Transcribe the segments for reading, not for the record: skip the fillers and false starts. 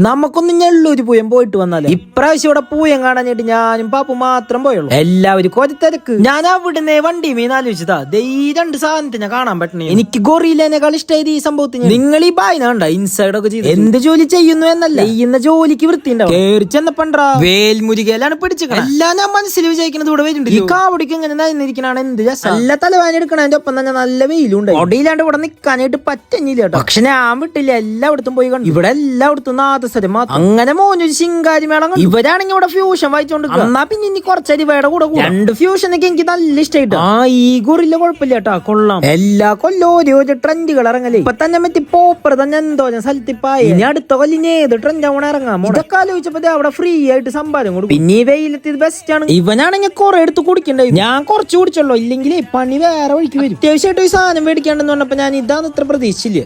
നമുക്കൊന്നും ഞെള്ളൂര് പൂയം പോയിട്ട് വന്നാലേ. ഇപ്രാവശ്യം ഇവിടെ പൂയം കാണാനായിട്ട് ഞാനും പാപ്പു മാത്രം പോയുള്ളൂ. എല്ലാവരും കൊതിത്തിരക്ക്. ഞാൻ അവിടുന്ന് വണ്ടി മീൻ ആലോചിച്ചതാ ഈ രണ്ട് സാധനത്തിനെ കാണാൻ പറ്റണേ. എനിക്ക് ഗൊറിയിലേക്കാൾ ഇഷ്ടമായത് ഈ സംഭവത്തിന്. നിങ്ങൾ ഈ ബായിന കണ്ട ഇൻസൈഡ് ഒക്കെ ചെയ്ത് എന്ത് ജോലി ചെയ്യുന്നു എന്നല്ല, ചെയ്യുന്ന ജോലിക്ക് വൃത്തി ഉണ്ടാവും. കേറി ചെന്നപ്പണ്ടാ വേൽമുരുകയിലാണ് പിടിച്ചത്. എല്ലാം ഞാൻ മനസ്സിൽ വിചാരിക്കുന്നത് ഇവിടെ വരുന്നുണ്ട്. ഈ കാവടിക്ക് ഇങ്ങനെ നന്നിരിക്കണാണ് എന്ത് നല്ല തലവാന എടുക്കണതിന്റെ ഒപ്പം തന്നെ നല്ല വെയിലുണ്ട്. ഒടയിലാണ്ട് ഇവിടെ നിക്കാനായിട്ട് പറ്റഞ്ഞില്ല കേട്ടോ. പക്ഷെ ഞാൻ വിട്ടില്ല, എല്ലായിടത്തും പോയി കണ്ടു. ഇവിടെ എല്ലായിടത്തും നാദസ്വരം മാത്രം. അങ്ങനെ മോനൊരു ശിങ്കാരി മേളം. ഇവരാണെങ്കിൽ ഇവിടെ ഫ്യൂഷൻ വായിച്ചോണ്ട് എന്നാ പിന്നെ ഇനി കുറച്ചരി വേടെ കൂടെ രണ്ട് ഫ്യൂഷനൊക്കെ എനിക്ക് നല്ല ഇഷ്ടമായിട്ട്. ഈ ഗൊറില്ല കുഴപ്പമില്ല കേട്ടാ, കൊള്ളാം. എല്ലാ കൊല്ലം ഓരോ ട്രെൻഡുകൾ ഇറങ്ങലേ. ഇപ്പൊ തന്നെ മറ്റേ പോപ്പർ തന്നെ എന്തോ സ്ഥലത്തിപ്പായി. ഇനി അടുത്ത കൊല്ലിന് ഏത് ട്രെൻഡ് ആവണ ഇറങ്ങാം. ഇതൊക്കെ ആലോചിച്ചപ്പോ അവിടെ ഫ്രീ ആയിട്ട് സമ്പാദ്യം കൊടുക്കും. പിന്നെ ഈ വെയിലത്ത് ബെസ്റ്റ് ആണ്. ഇവനാണെങ്കിൽ കുറെ എടുത്ത് കുടിക്കണ്ടേ. ഞാൻ കുറച്ച് കുടിച്ചോളൂ, ഇല്ലെങ്കിൽ പണി വേറെ വഴിക്ക് വരും. അത്യാവശ്യമായിട്ട് ഈ സാധനം മേടിക്കാണ്ടെന്ന് പറഞ്ഞപ്പോ ഞാൻ ഇതാണ് ഇത്ര പ്രതീക്ഷിച്ചില്ല.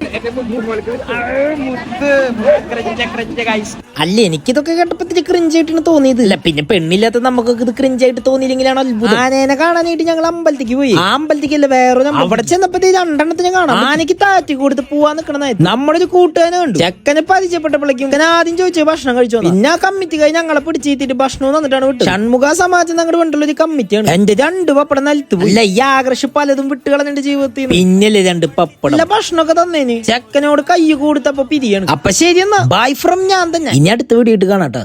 അല്ല, എനിക്കിതൊക്കെ കേട്ടപ്പോ ഇത്തിരി ക്രിഞ്ചായിട്ടാണ് തോന്നിയത്. അല്ല പിന്നെ പെണ്ണില്ലാത്ത നമുക്കൊക്കെ ഇത് ക്രിഞ്ചായിട്ട് തോന്നിയില്ലെങ്കിലാണ് അത്ഭുതം. ആനേനെ കാണാനായിട്ട് ഞങ്ങൾ അമ്പലത്തേക്ക് പോയി. ആ അമ്പലത്തേക്കല്ല വേറെ അവിടെ ചെന്നപ്പോ രണ്ടെണ്ണത്തിന് കാണാം. ആനയ്ക്ക് താറ്റി കൊടുത്ത് പോവാൻ നിക്കണതായി. നമ്മുടെ ഒരു കൂട്ടുകാരെ കണ്ടു. ചെക്കനെ പരിചയപ്പെട്ടപ്പോഴേക്കും ആദ്യം ചോദിച്ചു ഭക്ഷണം കഴിച്ചോ. പിന്നെ ആ കമ്മിറ്റി കഴിഞ്ഞ് ഞങ്ങളെ പിടിച്ചിട്ട് ഭക്ഷണം തന്നിട്ടാണ് വിട്ടത്. ഷൺമുഖ സമാജം ഞങ്ങളുടെ വേണ്ടുള്ള ഒരു കമ്മിറ്റിയാണ്. എന്റെ രണ്ട് പപ്പടം നിലത്ത് പോയി. ഈ ആകർഷ പലതും വിട്ടുകളെന്റെ ജീവിതത്തിൽ. പിന്നല്ലേ രണ്ട് പപ്പടം ഭക്ഷണമൊക്കെ തന്നേന്. ചെക്കനോട് കൈ കൊടുത്തപ്പോ പിരിയാണ്. അപ്പൊ ശരിയെന്നാ ബൈ ഫ്രം ഞാൻ തന്നെ. ഇനി അടുത്ത വീഡിയോ കാണാട്ടോ.